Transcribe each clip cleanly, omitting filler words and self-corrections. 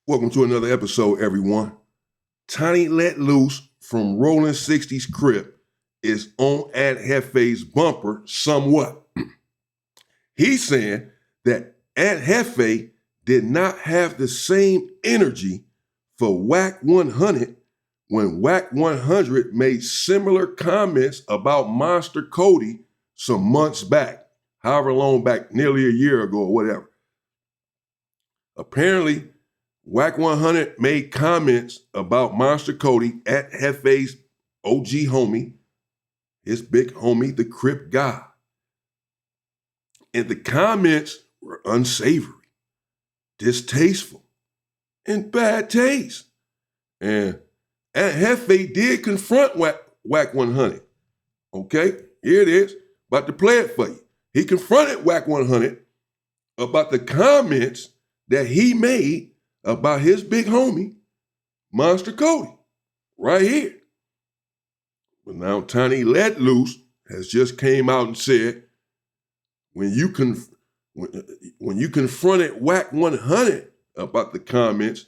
Welcome to another episode, everyone. Tiny Let Loose from Rolling 60's Crip is on at Hefe's bumper somewhat. He's saying that Aunt Hefe did not have the same energy for Wack100 when Wack100 made similar comments about Monster Cody some months back, however long back, nearly a year ago or whatever. Apparently, Wack100 made comments about Monster Cody at Hefe's OG homie, his big homie, the Crip guy. And the comments were unsavory, distasteful, and bad taste. And Aunt Hefe did confront Wack100. Okay, here it is. About to play it for you. He confronted Wack100 about the comments that he made about his big homie, Monster Cody, right here. But now Tiny Let Loose has just came out and said, when you confronted Wack100 about the comments,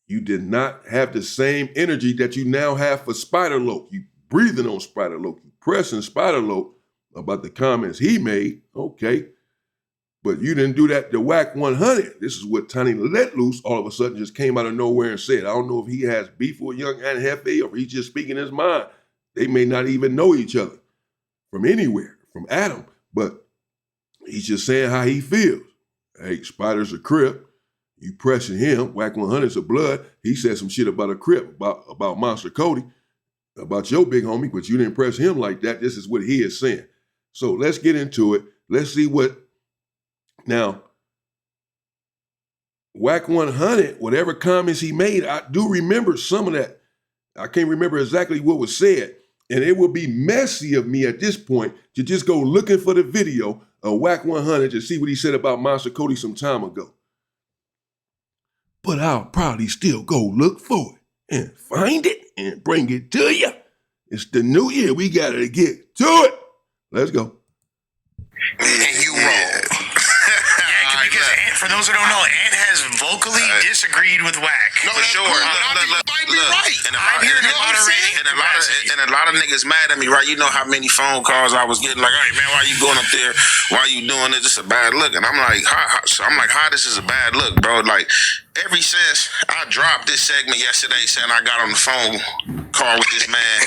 you did not have the same energy that you now have for Spider-Loc. You breathing on Spider-Loc, you pressing Spider-Loc about the comments he made, okay. But you didn't do that to Wack100. This is what Tiny Let Loose all of a sudden just came out of nowhere and said. I don't know if he has beef with young Aunt Hefe or he's just speaking his mind. They may not even know each other from anywhere, from Adam. But he's just saying how he feels. Hey, Spider's a Crip. You pressing him. Wack100's a blood. He said some shit about a Crip, about Monster Cody, about your big homie, but you didn't press him like that. This is what he is saying. So let's get into it. Let's see what. Now, Wack100, whatever comments he made, I do remember some of that. I can't remember exactly what was said. And it would be messy of me at this point to just go looking for the video of Wack100 to see what he said about Monster Cody some time ago. But I'll probably still go look for it and find it and bring it to you. It's the new year. We got to get to it. Let's go. And you roll. For those who don't know, Ant has vocally disagreed with Wack. No, for sure. Might be right. And a lot of niggas mad at me, right? You know how many phone calls I was getting, like, hey man, why you going up there? Why you doing this? It's a bad look. And I'm like, how this is a bad look, bro? Like, ever since I dropped this segment yesterday saying I got on the phone call with this man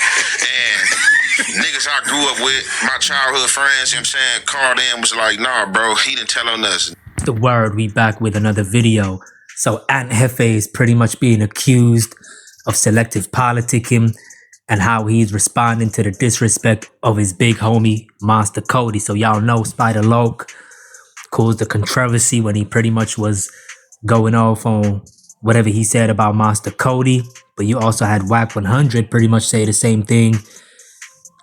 and niggas I grew up with, my childhood friends, you know what I'm saying, called in, was like, nah, bro, he didn't tell on us. The word, we back with another video. So Aunt Hefe is pretty much being accused of selective politicking and how he's responding to the disrespect of his big homie Monster Cody. So y'all know Spider-Loc caused the controversy when he pretty much was going off on whatever he said about Monster Cody. But you also had Wack100 pretty much say the same thing,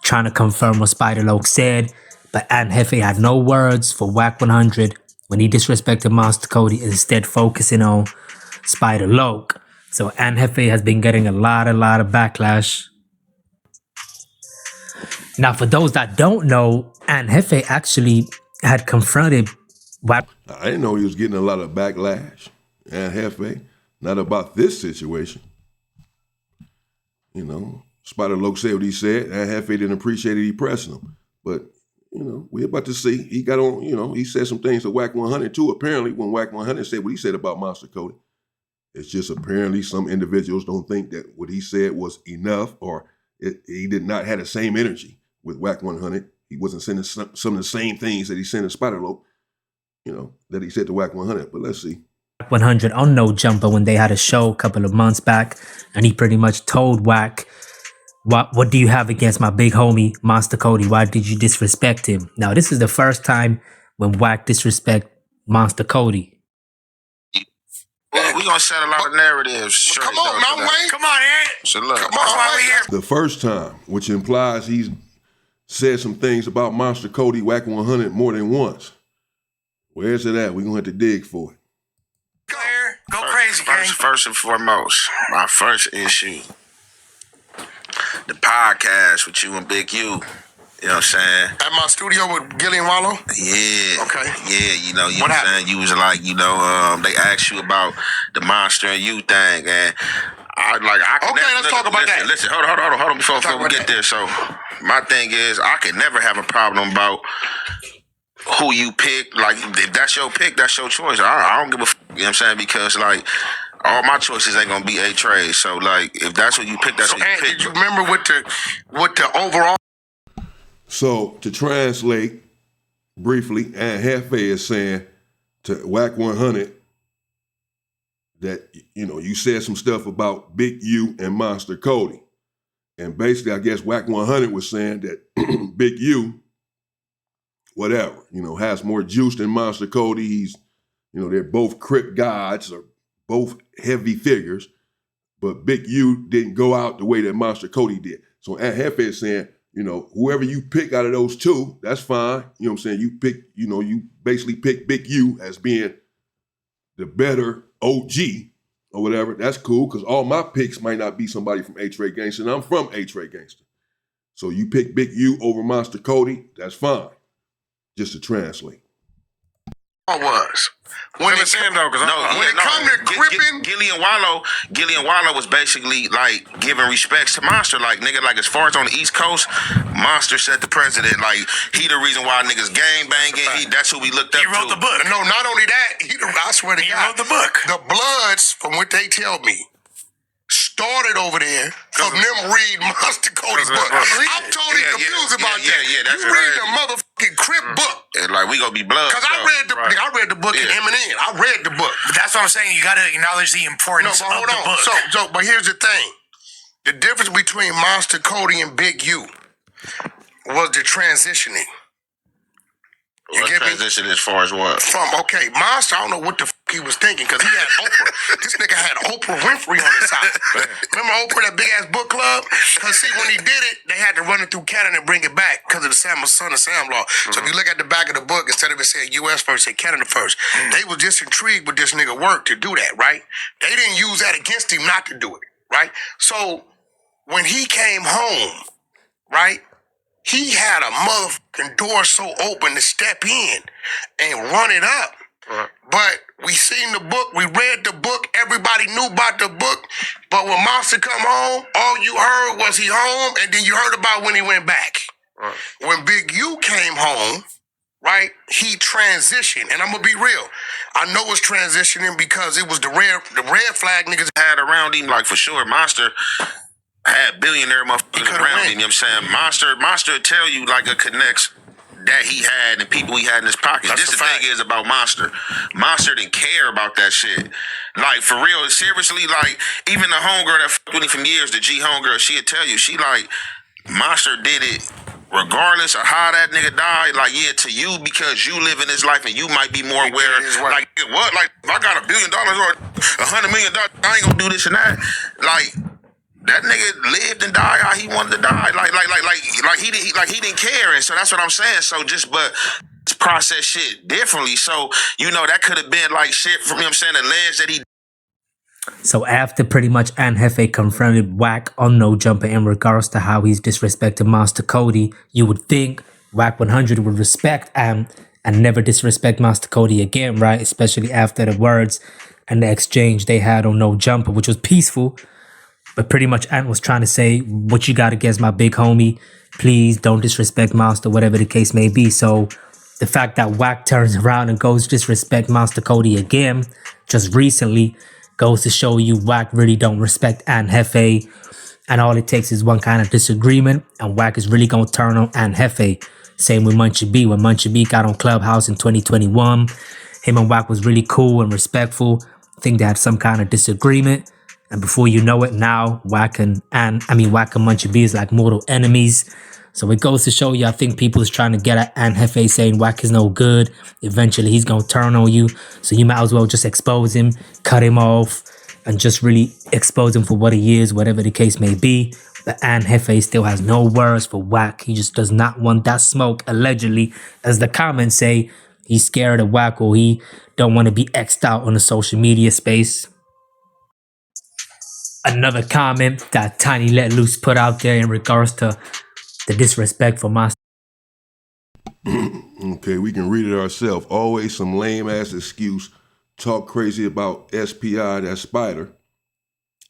trying to confirm what Spider-Loc said. But Aunt Hefe had no words for Wack100 when he disrespected Monster Cody, instead focusing on Spider-Loc. So Aunt Hefe has been getting a lot of backlash. Now, for those that don't know, Aunt Hefe actually had confronted Wack. I didn't know he was getting a lot of backlash. Aunt Hefe, not about this situation. You know, Spider-Loc said what he said. Aunt Hefe didn't appreciate it. He pressing him. But you know, we're about to see. He got on, you know, he said some things to Wack100 too, apparently, when Wack100 said what he said about Monster Cody. It's just apparently some individuals don't think that what he said was enough, or he did not have the same energy with Wack100. He wasn't saying some of the same things that he said to Spider-Loc, you know, that he said to Wack100. But let's see. Wack100 on No Jumper when they had a show a couple of months back, and he pretty much told Wack, what do you have against my big homie, Monster Cody? Why did you disrespect him? Now, this is the first time when Wack disrespect Monster Cody. Well, we gonna set a lot of narratives. Come on, Mount Wayne. Come on, Ant. So look, come on, we here. The first time, which implies he's said some things about Monster Cody, Wack100 more than once. Where's it at? We're gonna have to dig for it. Go crazy, gang. First and foremost, my first issue. The podcast with you and Big U You know what I'm saying? At my studio with Gilly and Wallow? Yeah. Okay. Yeah, you know what I'm saying? You was like, they asked you about the Monster and You thing, and I could never, let's talk about that. Listen, hold on before we get there. So my thing is, I could never have a problem about who you pick. Like, if that's your pick, that's your choice. I don't give a fuck, you know what I'm saying? Because, like, all my choices ain't gonna be A-Trade. So, like, if that's what you pick, that's what you pick. Did you remember what the overall? So to translate briefly, and Hefe is saying to Wack100 that, you said some stuff about Big U and Monster Cody. And basically, I guess Wack100 was saying that Big U, whatever, has more juice than Monster Cody. He's, they're both Crip gods or both heavy figures, but Big U didn't go out the way that Monster Cody did. So Aunt Hefe is saying, whoever you pick out of those two, that's fine. You know what I'm saying? You pick, you basically pick Big U as being the better OG or whatever. That's cool, because all my picks might not be somebody from A-Trade Gangsta, and I'm from A-Trade Gangsta. So you pick Big U over Monster Cody, that's fine. Just to translate. I was. When it come to Crippin', Gilly and Wallow was basically like giving respects to Monster. Like, nigga, like, as far as on the East Coast, Monster set the president. Like, he the reason why niggas gang banging. That's who we looked up to. He wrote the book. No, not only that, I swear to God. He wrote the book. The Bloods, from what they tell me, started over there from them read Monster Cody's book. I'm totally confused about that. That's you read the motherfucking Crip book. And like, we gonna be blood. Because I read the book in Eminem. I read the book. But that's what I'm saying. You got to acknowledge the importance of the book. But here's the thing. The difference between Monster Cody and Big U was the transitioning. What transition as far as what? Monster, I don't know what the he was thinking, because he had Oprah. This nigga had Oprah Winfrey on his side. Remember Oprah, that big-ass book club? Because, see, when he did it, they had to run it through Canada and bring it back because of the Son of Sam law. So if you look at the back of the book, instead of it saying U.S. first, say Canada first. They was just intrigued with this nigga work to do that, right? They didn't use that against him not to do it, right? So when he came home, right, he had a motherfucking door so open to step in and run it up. But we seen the book, we read the book, everybody knew about the book. But when Monster come home, all you heard was he home, and then you heard about when he went back. When Big U came home, right, he transitioned. And I'm gonna be real. I know it's transitioning because it was the red flag niggas had around him, like, for sure. Monster had billionaire motherfuckers around him, you know what I'm saying? Monster tell you, like, a connects that he had and people he had in his pockets. This the thing is about Monster. Monster didn't care about that shit. Like, for real, seriously, like, even the homegirl that fucked with him from years, the G homegirl, she'd tell you, she like, Monster did it regardless of how that nigga died. Like, yeah, to you, because you live in his life and you might be more aware. Like, what? Like, if I got $1 billion or $100 million, I ain't gonna do this and that. Like, that nigga lived and died how he wanted to die. Like he didn't care. And so that's what I'm saying. So but process shit differently. So, that could have been like shit from, the ledge that he. So after pretty much Aunt Hefe confronted Wack on No Jumper in regards to how he's disrespected Monster Cody, you would think Wack100 would respect Aunt and never disrespect Monster Cody again, right? Especially after the words and the exchange they had on No Jumper, which was peaceful. But pretty much Ant was trying to say, what you got against my big homie? Please don't disrespect Monster, whatever the case may be. So the fact that Wack turns around and goes disrespect Monster Cody again, just recently, goes to show you Wack really don't respect Aunt Hefe. And all it takes is one kind of disagreement, and Wack is really going to turn on Aunt Hefe. Same with Munchie B. When Munchie B got on Clubhouse in 2021, him and Wack was really cool and respectful. I think they had some kind of disagreement. And before you know it, now Wack and Munchie B is like mortal enemies. So it goes to show you, I think people is trying to get at Aunt Hefe saying Wack is no good. Eventually he's going to turn on you. So you might as well just expose him, cut him off, and just really expose him for what he is, whatever the case may be. But Aunt Hefe still has no words for Wack. He just does not want that smoke, allegedly. As the comments say, he's scared of Wack, or he don't want to be X'd out on the social media space. Another comment that Tiny Let Loose put out there in regards to the disrespect for Monster Okay, we can read it ourselves. Always some lame ass excuse. Talk crazy about SPI, that spider.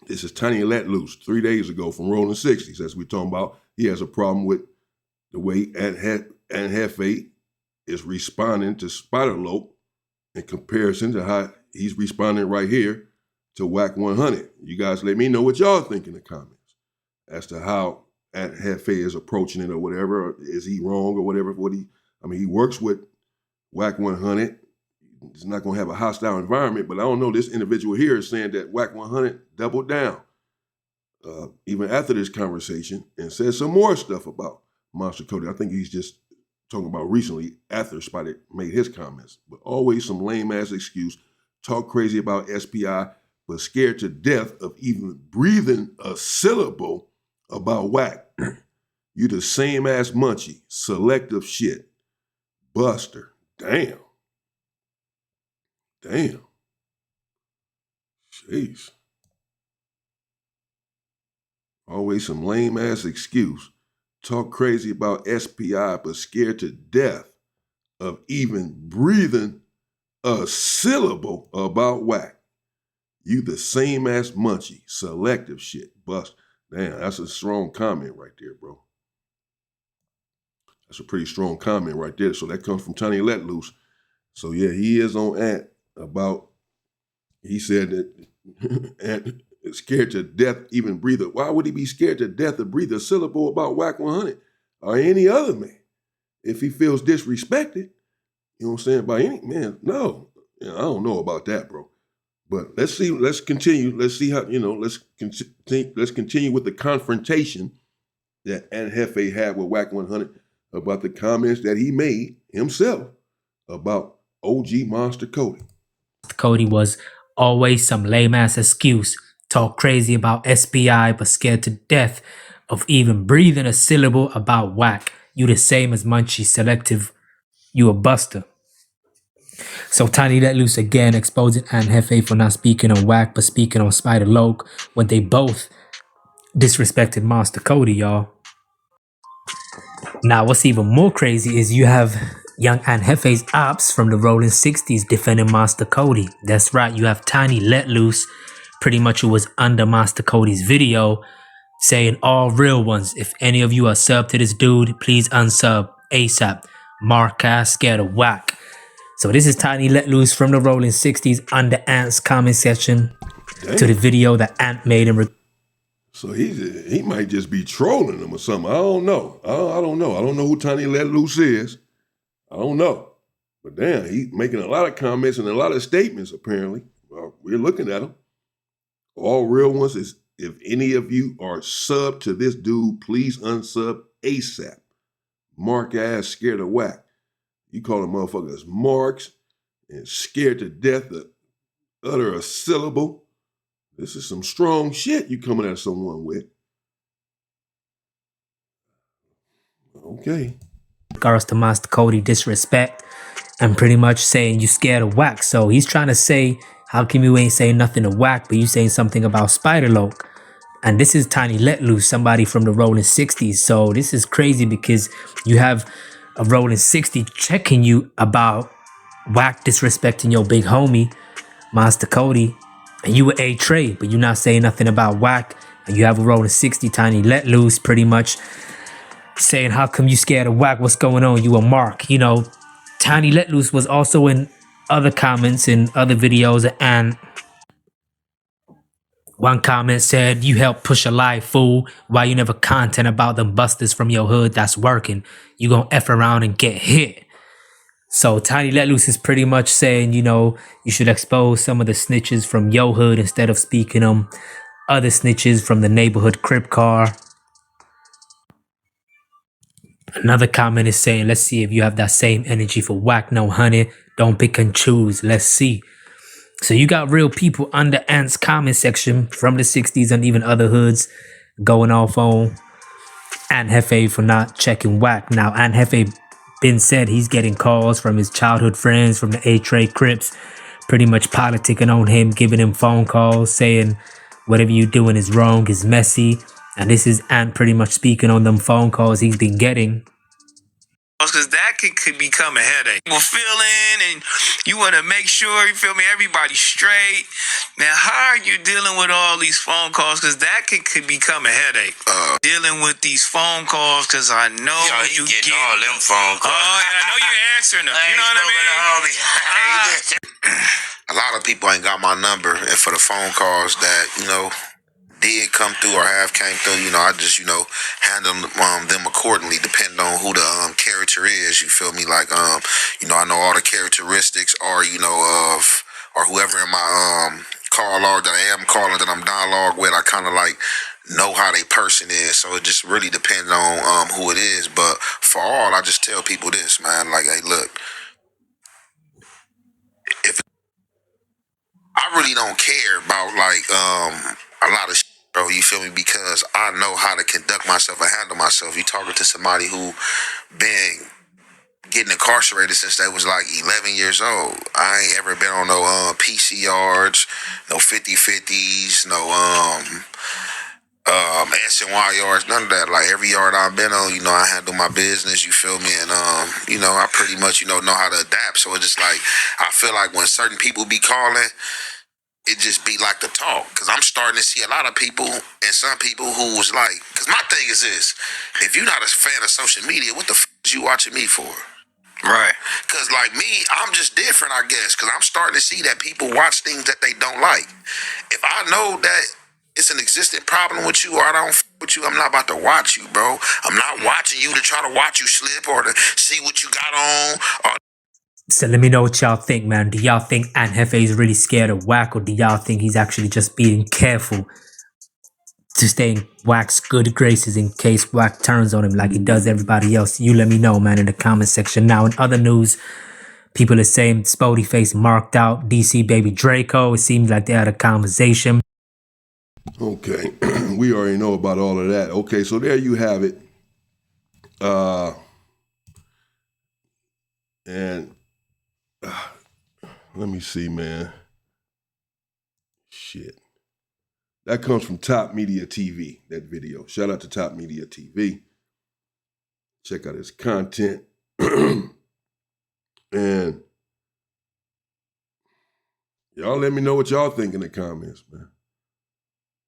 This is Tiny Let Loose 3 days ago from Rolling 60s. As we're talking about, he has a problem with the way Aunt Hefe is responding to Spider Lope in comparison to how he's responding right here to Wack100. You guys let me know what y'all think in the comments as to how Aunt Hefe is approaching it or whatever. Or is he wrong or whatever? He works with Wack100. He's not going to have a hostile environment, but I don't know. This individual here is saying that Wack100 doubled down even after this conversation and said some more stuff about Monster Cody. I think he's just talking about recently after Spider made his comments. But always some lame-ass excuse. Talk crazy about SPI, but scared to death of even breathing a syllable about Wack. You the same-ass munchie. Selective shit. Buster. Damn. Jeez. Always some lame-ass excuse. Talk crazy about SPI, but scared to death of even breathing a syllable about Wack. You the same-ass munchie. Selective shit. Bust. Damn, that's a strong comment right there, bro. That's a pretty strong comment right there. So that comes from Tiny Let Loose. So yeah, he is on Ant about, he said that Ant is scared to death even breathe a, why would he be scared to death to breathe a syllable about Wack100 or any other man if he feels disrespected? You know what I'm saying? By any man, no. I don't know about that, bro. But let's see, let's continue. Let's see how, let's continue with the confrontation that Aunt Hefe had with Wack100 about the comments that he made himself about OG Monster Cody. Cody was always some lame-ass excuse. Talk crazy about SPI, but scared to death of even breathing a syllable about Wack. You the same as Munchie. Selective. You a buster. So Tiny Let Loose again exposing Aunt Hefe for not speaking on Wack, but speaking on Spider Loke when they both disrespected Monster Cody, y'all. Now, what's even more crazy is you have young Aunt Hefe's ops from the Rolling 60s defending Monster Cody. That's right, you have Tiny Let Loose, pretty much who was under Monster Cody's video, saying all real ones. If any of you are sub to this dude, please unsub ASAP. Mark ass scared of Wack. So this is Tiny Let Loose from the Rolling 60s under Ant's comment section to the video that Ant made him. So he might just be trolling them or something. I don't know. I don't know. I don't know who Tiny Let Loose is. I don't know. But damn, he's making a lot of comments and a lot of statements apparently. Well, we're looking at them. All real ones is, if any of you are sub to this dude, please unsub ASAP. Mark ass scared of Wack. You call them motherfuckers marks and scared to death to utter a syllable. This is some strong shit you coming at someone with. Okay. Regards to Monster Cody disrespect and pretty much saying you scared of Wack. So he's trying to say, how come you ain't saying nothing to Wack, but you saying something about Spider Loke? And this is Tiny Let Loose, somebody from the Rolling 60s. So this is crazy because you have a Rolling 60 checking you about Wack disrespecting your big homie, Monster Cody. And you were A-Trey, but you're not saying nothing about Wack. And you have a Rolling 60 Tiny Let Loose pretty much saying, how come you scared of Wack? What's going on? You a mark. You know, Tiny Let Loose was also in other comments in other videos, and one comment said, you help push a lie, fool. Why you never content about them busters from your hood that's working? You gonna F around and get hit. So Tiny Let Loose is pretty much saying, you should expose some of the snitches from your hood instead of speaking on other snitches from the neighborhood Crip car. Another comment is saying, let's see if you have that same energy for Wack. No, honey, don't pick and choose. Let's see. So you got real people under Ant's comment section from the 60s and even other hoods going off on Aunt Hefe for not checking Wack. Now, Aunt Hefe been said he's getting calls from his childhood friends from the A-Trey Crips, pretty much politicking on him, giving him phone calls, saying whatever you doing is wrong, is messy. And this is Ant pretty much speaking on them phone calls he's been getting. because that could become a headache. People feeling, and you want to make sure, you feel me, everybody's straight. Now, how are you dealing with all these phone calls? Because that could become a headache. Dealing with these phone calls, because I know you get all them phone calls. Oh, and I know you're answering them. You know what I mean? A lot of people ain't got my number, and for the phone calls that, did come through or have came through, I just, handle them accordingly, depending on who the character is. You feel me? Like, I know all the characteristics are, of or whoever in my call log that I am calling, that I'm dialogue with. I kind of like know how they person is, so it just really depends on who it is. But for all, I just tell people this, man. Like, hey, look, if I really don't care about like a lot of shit, bro, you feel me? Because I know how to conduct myself and handle myself. You talking to somebody who been getting incarcerated since they was like 11 years old. I ain't ever been on no PC yards, no 50/50s, no SNY yards, none of that. Like, every yard I've been on, I handle my business, you feel me? And I pretty much, know how to adapt. So it's just like, I feel like when certain people be calling, it just be like the talk. Because I'm starting to see a lot of people, and some people who was like, because my thing is this: if you're not a fan of social media, what the is you watching me for? Right. Because like me, I'm just different, I guess. Because I'm starting to see that people watch things that they don't like. If I know that it's an existing problem with you, or I don't with you, I'm not about to watch you, bro. I'm not watching you to try to watch you slip or to see what you got on. So let me know what y'all think, man. Do y'all think Hefe is really scared of Wack, or do y'all think he's actually just being careful to stay in Wack's good graces in case Wack turns on him like he does everybody else? You let me know, man, in the comment section. Now, in other news, people are saying Spody Face marked out DC baby Draco. It seems like they had a conversation. Okay, we already know about all of that. Okay, so there you have it. And let me see, man. Shit. That comes from Top Media TV, that video. Shout out to Top Media TV. Check out his content. And y'all let me know what y'all think in the comments, man.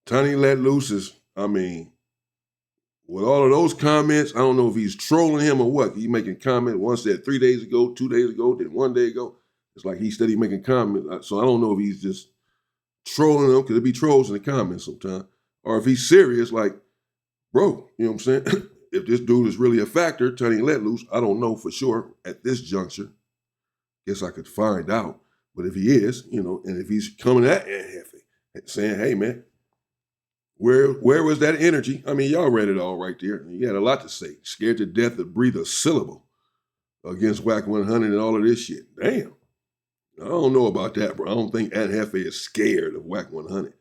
Tony Let Loose is, with all of those comments, I don't know if he's trolling him or what. He making comment. One said 3 days ago, 2 days ago, then 1 day ago. It's like he steady making comments. So I don't know if he's just trolling them, because there be trolls in the comments sometimes, or if he's serious, like, bro, you know what I'm saying? If this dude is really a factor, Tony Let Loose, I don't know for sure at this juncture. Guess I could find out. But if he is, and if he's coming at Hefe saying, hey, man, where was that energy? Y'all read it all right there. You had a lot to say. Scared to death to breathe a syllable against Wack100 and all of this shit. Damn. I don't know about that, bro. I don't think Hefe is scared of Wack100.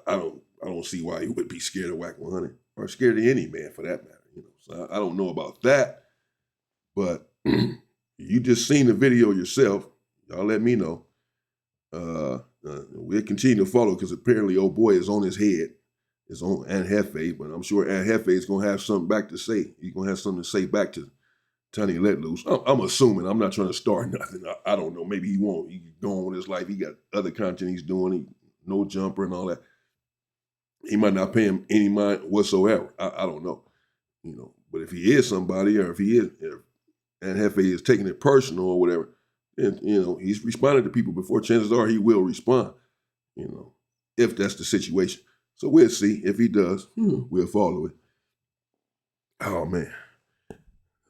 I don't see why he would be scared of Wack100, or scared of any man for that matter. So I don't know about that. But you just seen the video yourself. Y'all let me know. We'll continue to follow, because apparently old boy is on his head. It's on Hefe, but I'm sure Hefe is going to have something back to say. He's going to have something to say back to Tony Let Loose. I'm assuming. I'm not trying to start nothing. I don't know. Maybe he won't. He's going with his life. He got other content he's doing. No jumper and all that. He might not pay him any mind whatsoever. I don't know. But if he is somebody, or if he is, and Hefe is taking it personal or whatever, and he's responded to people before, chances are he will respond, if that's the situation. So we'll see. If he does, we'll follow it. Oh, man.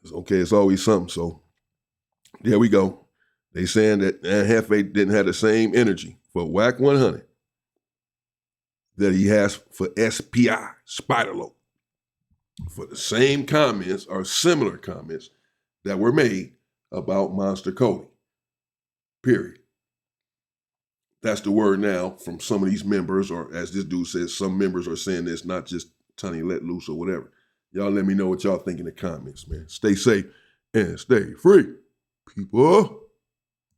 It's okay, it's always something. So there we go. They saying that Hefe didn't have the same energy for Wack100 that he has for SPI, Spider-Loc, for the same comments or similar comments that were made about Monster Cody. Period. That's the word now from some of these members, or as this dude says, some members are saying this, not just Tony Let Loose or whatever. Y'all let me know what y'all think in the comments, man. Stay safe and stay free, people.